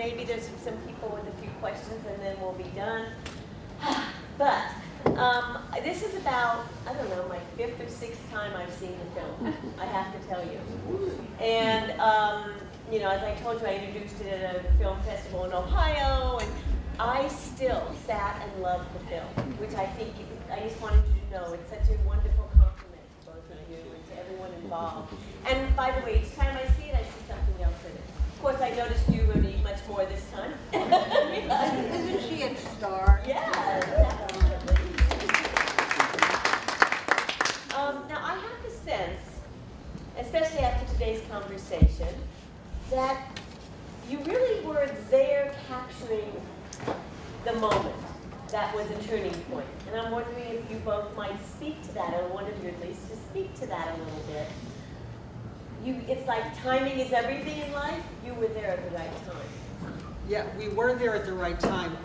maybe there's some people with a few questions, and then we'll be done. But this is about, I don't know, my 5th or 6th time I've seen the film, I have to tell you. And, you know, as I told you, I introduced it at a film festival in Ohio, and I still sat and loved the film, which I think, I just wanted you to know, it's such a wonderful compliment to both of you and to everyone involved. And by the way, each time I see it, I see something else in it. Of course, I noticed you, Rudy, much more this time. Isn't she a star? Yeah, absolutely. Now, I have the sense, especially after today's conversation, that you really were there capturing the moment that was a turning point. And I'm wondering if you both might speak to that, or one of you at least, to speak to that a little bit. It's like timing is everything in life. You were there at the right time. Yeah, we were there at the right time.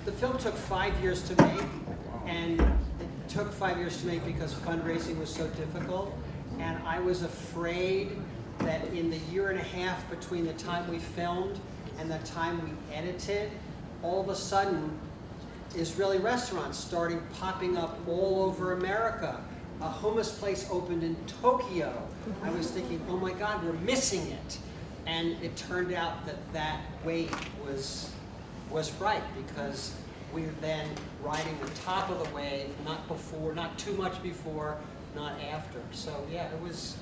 The film took 5 years to make, and it took 5 years to make because fundraising was so difficult. And I was afraid that in the year and a half between the time we filmed and the time we edited, all of a sudden, Israeli restaurants started popping up all over America. A hummus place opened in Tokyo. I was thinking, oh my God, we're missing it. And it turned out that that wave was right, because we were then riding the top of the wave, not before, not too much before, not after. So yeah, it was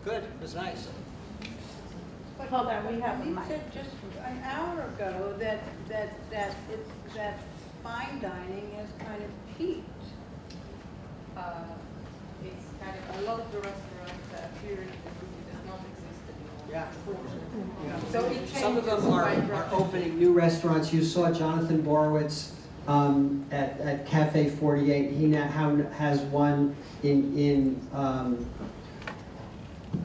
good. It was nice. Hold on, we have a You mic. said just an hour ago that fine dining has kind of peaked. It's kind of, a lot of the restaurants here in the city does not exist anymore. Yeah. Unfortunately. So it Some of them changes are quite opening new restaurants. You saw Jonathan Borowitz at Cafe 48. He now has one in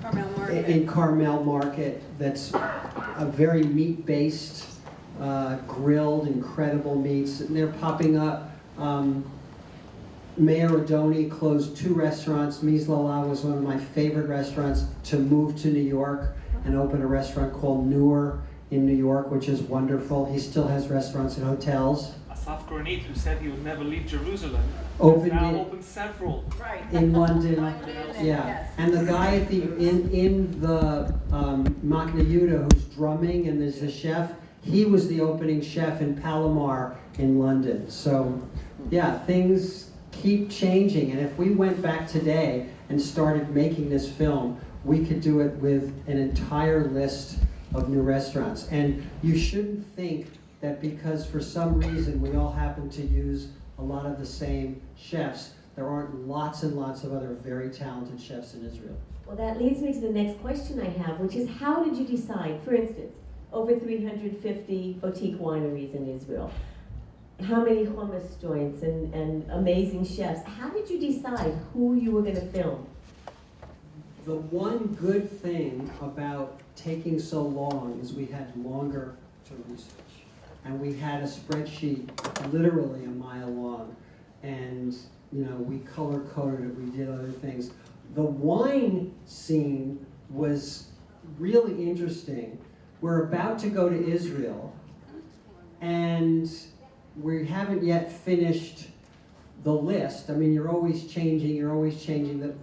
Carmel Market. in Carmel Market that's a very meat-based, grilled, incredible meats. And they're popping up. Mayor Odoni closed 2 restaurants. Mise Lala was one of my favorite restaurants to move to New York and open a restaurant called Noor in New York, which is wonderful. He still has restaurants and hotels. Asaf Granit, who said he would never leave Jerusalem, Opened has now it- opened several. Right. In London, London, yeah. yes. And the guy at the in the Machna Yehuda who's drumming, and there's the chef. He was the opening chef in Palomar in London. So, yeah, things keep changing. And if we went back today and started making this film, we could do it with an entire list of new restaurants. And you shouldn't think that because for some reason we all happen to use a lot of the same chefs, there aren't lots and lots of other very talented chefs in Israel. Well, that leads me to the next question I have, which is how did you decide, for instance, over 350 boutique wineries in Israel, how many hummus joints and amazing chefs, how did you decide who you were going to film? The one good thing about taking so long is we had longer to research. And we had a spreadsheet literally a mile long. And, you know, we color coded it, we did other things. The wine scene was really interesting. We're about to go to Israel, and we haven't yet finished the list. I mean, you're always changing.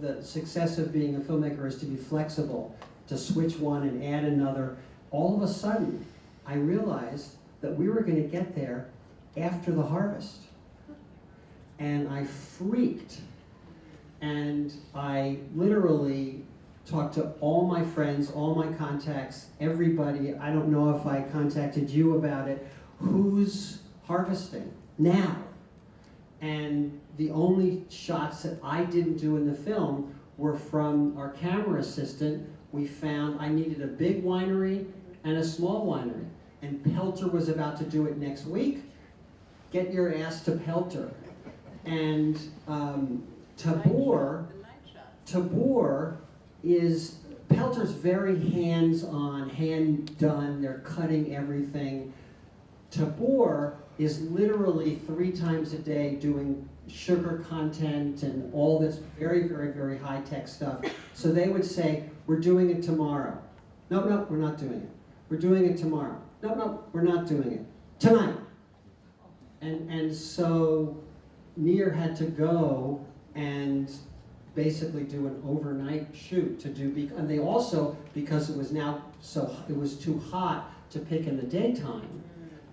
The success of being a filmmaker is to be flexible, to switch one and add another. All of a sudden, I realized that we were going to get there after the harvest. And I freaked. And I literally talked to all my friends, all my contacts, everybody. I don't know if I contacted you about it. Who's harvesting now? And the only shots that I didn't do in the film were from our camera assistant. We found I needed a big winery and a small winery. And Pelter was about to do it next week. Get your ass to Pelter. And Tabor is, Pelter's very hands-on, hand-done. They're cutting everything. Tabor is literally 3 times a day doing sugar content and all this very, very, very high-tech stuff. So they would say, we're doing it tomorrow. No, we're not doing it. we're doing it tomorrow. No, we're not doing it. Tonight. And so Nir had to go and basically do an overnight shoot to do, and they also, because it was now it was too hot to pick in the daytime,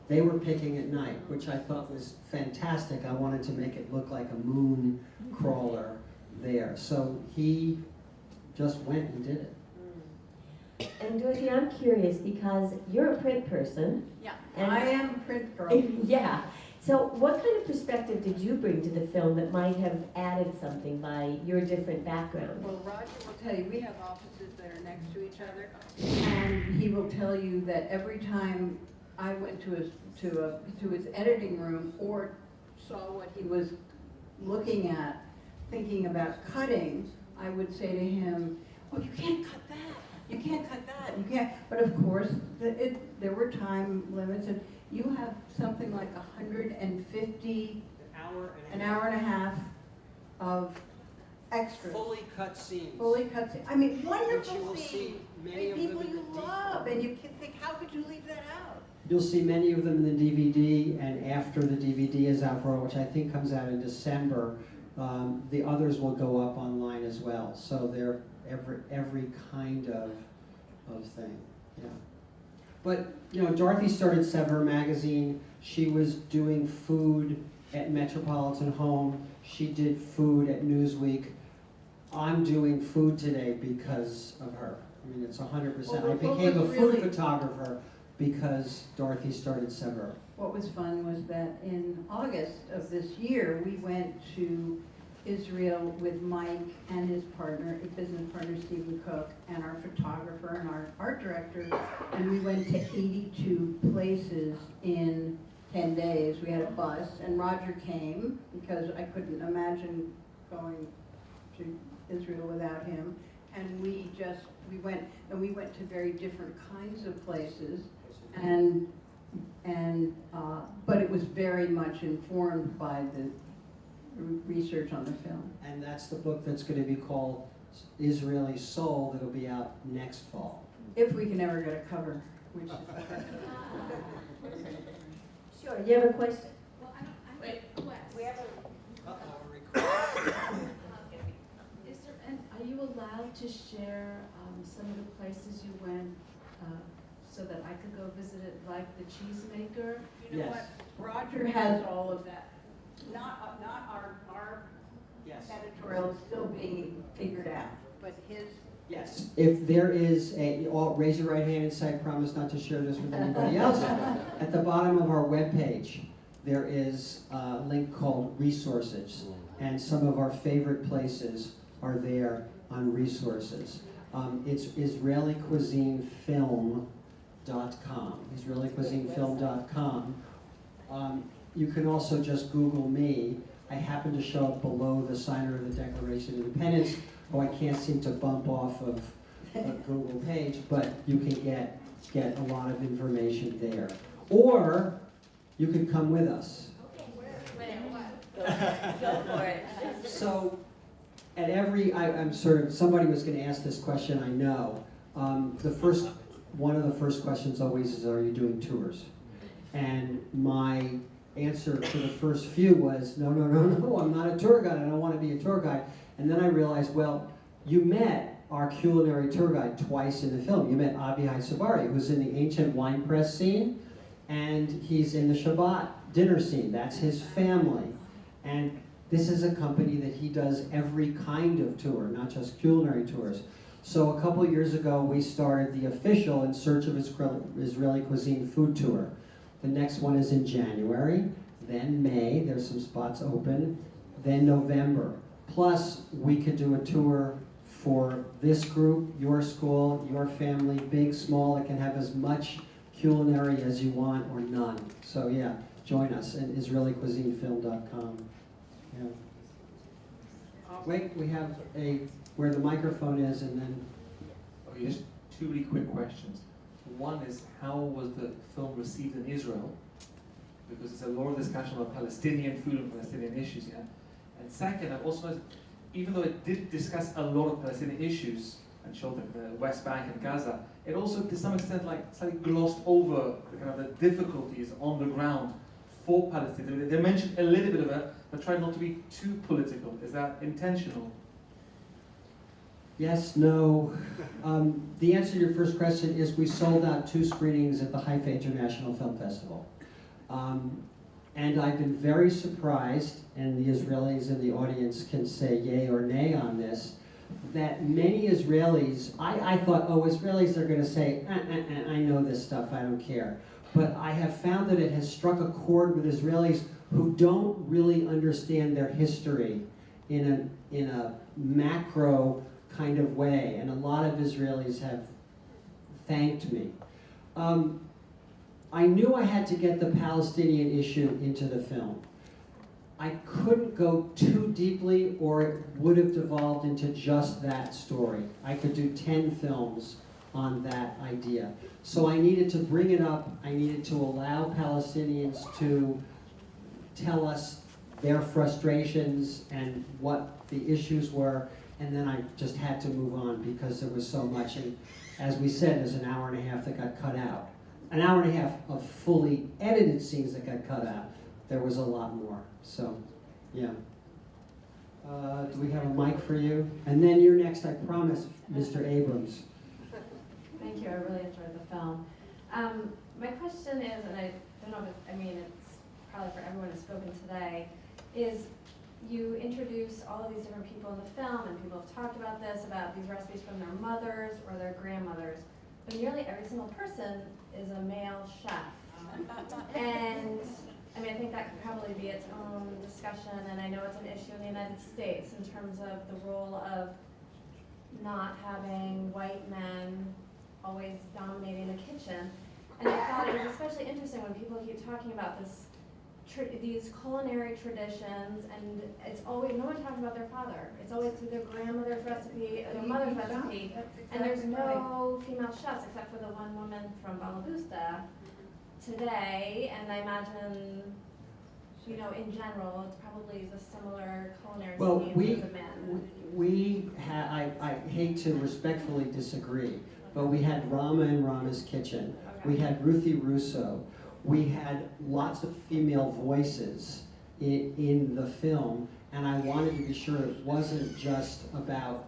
they were picking at night, which I thought was fantastic. I wanted to make it look like a moon crawler there. So he just went and did it. And Dorothy, I'm curious because you're a print person. Yeah, And- I am a print girl. Yeah. So what kind of perspective did you bring to the film that might have added something by your different background? Well, Roger will tell you, we have offices that are next to each other, and he will tell you that every time I went to his editing room or saw what he was looking at, thinking about cutting, I would say to him, "Oh, you can't cut that. You can't cut that. You can't." But of course, there were time limits, and you have something like 150, an hour and a half of extras. Fully cut scenes. Fully cut scenes. I mean, Which you wonderful will see scenes. many of them People in you the love, and you can think, how could you leave that out? You'll see many of them in the DVD, and after the DVD is out for, which I think comes out in December, the others will go up online as well. So they're every kind of thing, yeah. But you know, Dorothy started Sever magazine. She was doing food at Metropolitan Home. She did food at Newsweek. I'm doing food today because of her. I mean, it's 100%. I became a food photographer because Dorothy started Sever. What was fun was that in August of this year, we went to Israel with Mike and his partner, his business partner Stephen Cook, and our photographer and our art director, and we went to 82 places in 10 days. We had a bus, and Roger came because I couldn't imagine going to Israel without him. And we went to very different kinds of places, but it was very much informed by the research on the film. And that's the book that's going to be called Israeli Soul, that'll be out next fall. If we can ever get a cover, which is Sure. You have a question? Well, I have a request. We have Is there, and are you allowed to share some of the places you went so that I could go visit it, like the cheesemaker? You know Yes. what? Roger has all of that. Not our Yes. editorial is still being figured out, but his. Yes. If there is raise your right hand and say, I promise not to share this with anybody else. At the bottom of our webpage, there is a link called Resources. And some of our favorite places are there on Resources. It's IsraeliCuisineFilm.com. IsraeliCuisineFilm.com. You can also just Google me. I happen to show up below the signer of the Declaration of Independence. I can't seem to bump off of a Google page, but you can get a lot of information there. Or you can come with us. Go for it. So, at somebody was going to ask this question, I know. One of the first questions always is, are you doing tours? And my answer to the first few was, no, I'm not a tour guide, I don't want to be a tour guide. And then I realized, well, you met our culinary tour guide twice in the film. You met Abihai Sabari, who's in the ancient wine press scene, and he's in the Shabbat dinner scene. That's his family. And this is a company that he does every kind of tour, not just culinary tours. So a couple years ago, we started the official In Search of Israeli Cuisine food tour. The next one is in January, then May, there's some spots open, then November. Plus, we could do a tour for this group, your school, your family, big, small. It can have as much culinary as you want or none. So yeah, join us at IsraeliCuisineFilm.com. Yeah. Wait, we have where the microphone is, and then. Okay, just two really quick questions. One is, how was the film received in Israel? Because there's a lot of discussion about Palestinian food and Palestinian issues, yeah? And second, I've also noticed, even though it did discuss a lot of Palestinian issues, and showed the West Bank and Gaza, it also, to some extent, like slightly glossed over the kind of the difficulties on the ground for Palestine. They mentioned a little bit of it, but tried not to be too political. Is that intentional? Yes, no. The answer to your first question is we sold out 2 screenings at the Haifa International Film Festival. And I've been very surprised, and the Israelis in the audience can say yay or nay on this, that many Israelis, I thought, oh, Israelis are going to say, I know this stuff, I don't care. But I have found that it has struck a chord with Israelis who don't really understand their history in a macro kind of way, and a lot of Israelis have thanked me. I knew I had to get the Palestinian issue into the film. I couldn't go too deeply or it would have devolved into just that story. I could do 10 films on that idea. So I needed to bring it up. I needed to allow Palestinians to tell us their frustrations and what the issues were, and then I just had to move on because there was so much. And as we said, there's an hour and a half that got cut out. An hour and a half of fully edited scenes that got cut out. There was a lot more. So, yeah. Do we have a mic for you? And then you're next, I promise, Mr. Abrams. Thank you. I really enjoyed the film. My question is, and I don't know if it's probably for everyone who's spoken today, is you introduce all of these different people in the film, and people have talked about this, about these recipes from their mothers or their grandmothers, but nearly every single person is a male chef. And I think that could probably be its own discussion, and I know it's an issue in the United States in terms of the role of not having white men always dominating the kitchen. And I thought it was especially interesting when people keep talking about these culinary traditions, and it's always, no one talks about their father. It's always through their grandmother's recipe or their mother's recipe, and there's no female chefs except for the one woman from Balabusta today, and I imagine, in general, it's probably the similar culinary scene for the men. I hate to respectfully disagree, but we had Rama in Rama's Kitchen. Okay. We had Ruthie Russo. We had lots of female voices in the film, and I wanted to be sure it wasn't just about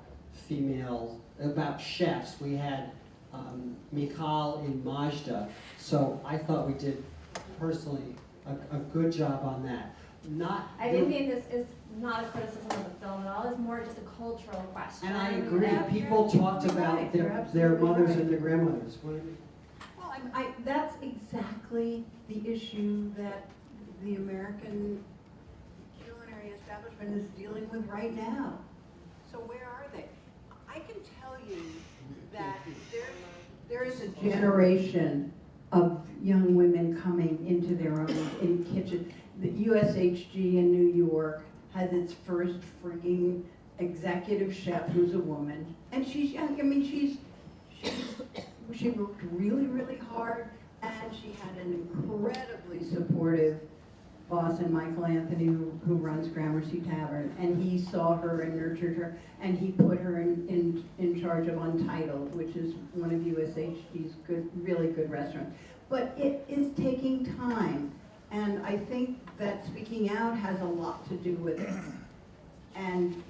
about chefs. We had Michal in Majda, so I thought we did, personally, a good job on that. I didn't mean this is not a criticism of the film at all, it's more just a cultural question. And I agree, people talked about their mothers and their grandmothers. What do you mean? Well, that's exactly the issue that the American culinary establishment is dealing with right now. So where are they? I can tell you that there is a generation of young women coming into their own in kitchen. The USHG in New York has its first freaking executive chef who's a woman, and she's young. She worked really, really hard, and she had an incredibly supportive boss in Michael Anthony who runs Gramercy Tavern, and he saw her and nurtured her, and he put her in charge of Untitled, which is one of USHG's really good restaurants. But it is taking time, and I think that speaking out has a lot to do with it. And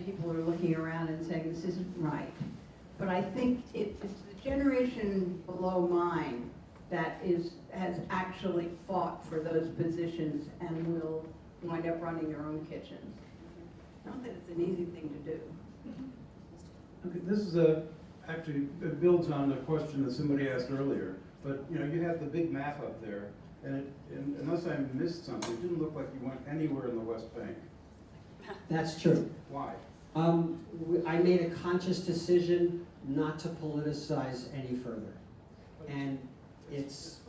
people are looking around and saying, this isn't right. But I think it's the generation below mine that has actually fought for those positions and will wind up running their own kitchens. Not that it's an easy thing to do. Okay, this is actually, it builds on the question that somebody asked earlier. But you have the big map up there, and unless I missed something, it didn't look like you went anywhere in the West Bank. That's true. Why? I made a conscious decision not to politicize any further. And it's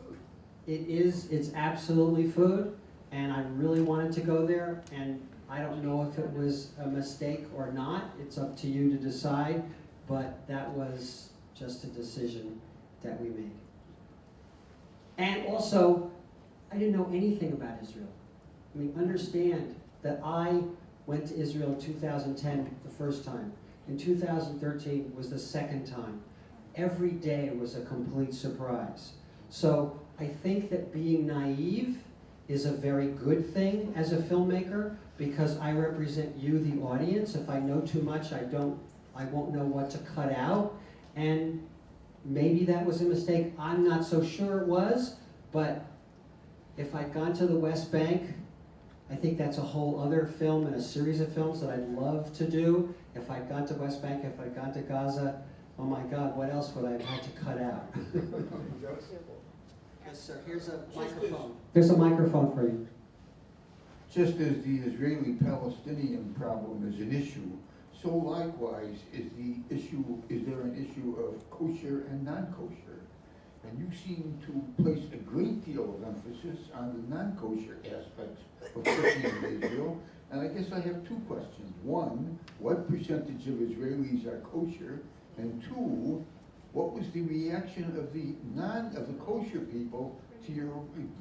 absolutely food, and I really wanted to go there, and I don't know if it was a mistake or not. It's up to you to decide, but that was just a decision that we made. And also, I didn't know anything about Israel. Understand that I went to Israel in 2010 the first time, In 2013 was the second time. Every day was a complete surprise. So I think that being naive is a very good thing as a filmmaker, because I represent you, the audience. If I know too much, I won't know what to cut out. And maybe that was a mistake. I'm not so sure it was, but if I'd gone to the West Bank, I think that's a whole other film and a series of films that I'd love to do. If I'd gone to West Bank, if I'd gone to Gaza, oh my God, what else would I have had to cut out? Yes, sir, here's a microphone. There's a microphone for you. Just as the Israeli-Palestinian problem is an issue, so likewise is there an issue of kosher and non-kosher? And you seem to place a great deal of emphasis on the non-kosher aspects of cooking in Israel. And I guess I have two questions. One, what percentage of Israelis are kosher? And two, what was the reaction of the kosher people to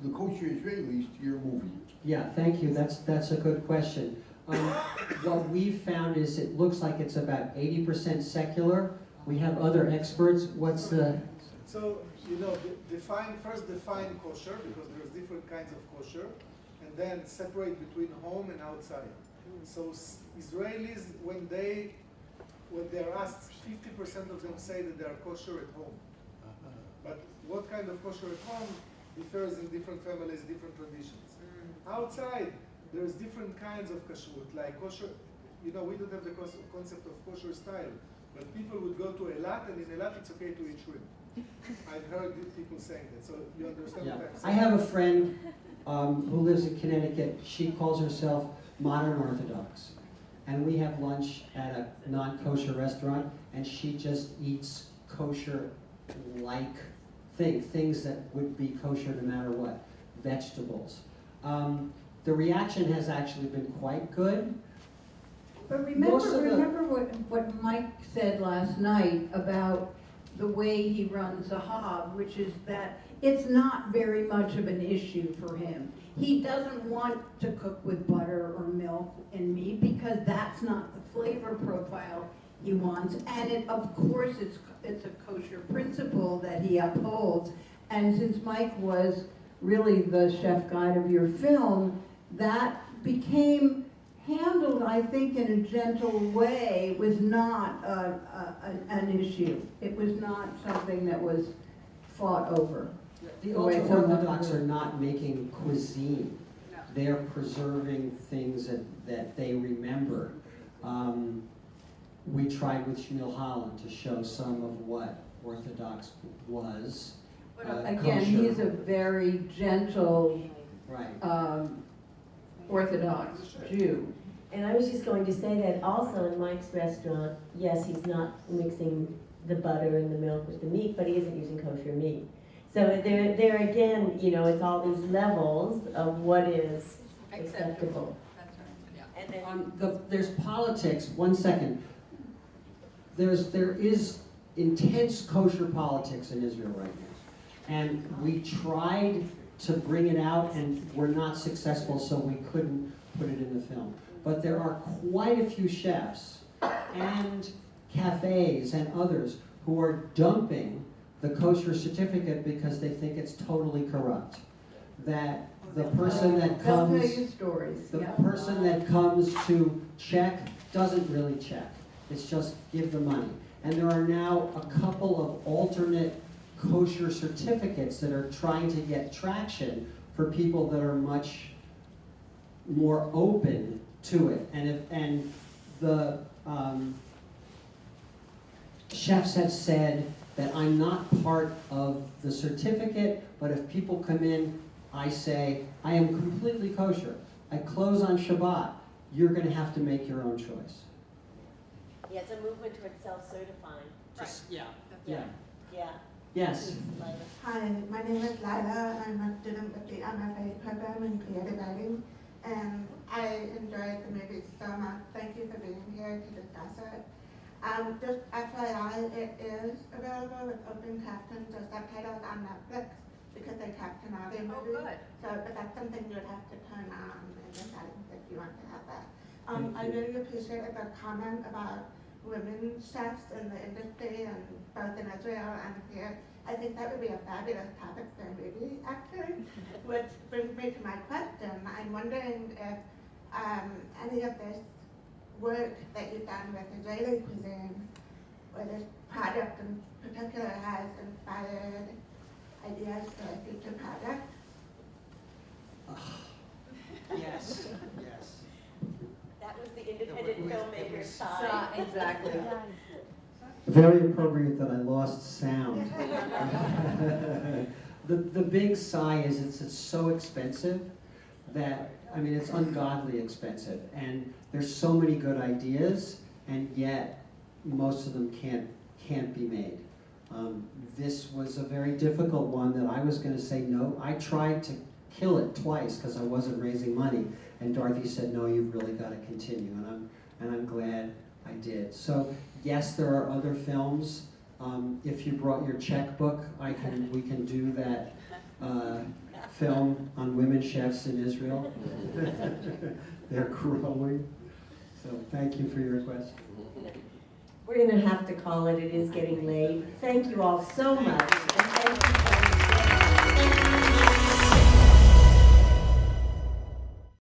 the kosher Israelis to your movie? Yeah, thank you. That's a good question. What we've found is it looks like it's about 80% secular. We have other experts. What's the... So, first define kosher, because there's different kinds of kosher, and then separate between home and outside. So Israelis, when they're asked, 50% of them say that they are kosher at home. But what kind of kosher at home differs in different families, different traditions. Outside, there's different kinds of kashrut, like kosher. We don't have the concept of kosher style, but people would go to Eilat, and in Eilat it's okay to eat shrimp. I've heard people saying that, so you understand what I'm saying? I have a friend who lives in Connecticut. She calls herself Modern Orthodox. And we have lunch at a non-kosher restaurant, and she just eats kosher-like things that would be kosher no matter what, vegetables. The reaction has actually been quite good. But remember what Mike said last night about the way he runs Zahab, which is that it's not very much of an issue for him. He doesn't want to cook with butter or milk and meat because that's not the flavor profile he wants. And of course, it's a kosher principle that he upholds. And since Mike was really the chef guide of your film, that became handled, I think, in a gentle way. It was not an issue. It was not something that was fought over. The ultra-Orthodox are not making cuisine. No. They're preserving things that they remember. We tried with Shmuel Holland to show some of what Orthodox was. Again, he's a very gentle Orthodox Jew. And I was just going to say that also in Mike's restaurant, yes, he's not mixing the butter and the milk with the meat, but he isn't using kosher meat. So there again, it's all these levels of what is acceptable. That's right, yeah. And then There's politics. 1 second. There is intense kosher politics in Israel right now, and we tried to bring it out, and we're not successful, so we couldn't put it in the film. But there are quite a few chefs and cafes and others who are dumping the kosher certificate because they think it's totally corrupt. That the person that comes, person that comes to check doesn't really check. It's just give the money. And there are now a couple of alternate kosher certificates that are trying to get traction for people that are much more open to it. And the chefs have said that I'm not part of the certificate, but if people come in, I say, I am completely kosher. I close on Shabbat. You're going to have to make your own choice. Yeah, it's a movement towards self-certifying. Yeah. Yes. Hi, my name is Lila. I'm a student at the MFA program in creative writing, and I enjoyed the movie so much. Thank you for being here to discuss it. Just FYI, it is available with open captions or subtitles on Netflix because they caption all their movies. Good. So, but that's something you would have to turn on in the settings if you want to have that. I really appreciated the comment about women chefs in the industry, and both in Israel and here. I think that would be a fabulous topic for a movie, actually. Which brings me to my question. I'm wondering if any of this work that you've done with Israeli cuisine, or this project in particular, has inspired ideas for a future project. Yes, yes. That was the independent filmmaker side. Exactly. Very appropriate that I lost sound. The big sigh is it's so expensive that, I mean, it's ungodly expensive. And there's so many good ideas, and yet most of them can't be made. This was a very difficult one that I was gonna say no. I tried to kill it twice because I wasn't raising money. And Dorothy said, no, you've really got to continue. And I'm glad I did. So yes, there are other films. If you brought your checkbook, we can do that film on women chefs in Israel. They're growing. So thank you for your question. We're gonna have to call it. It is getting late. Thank you all so much. And thank you so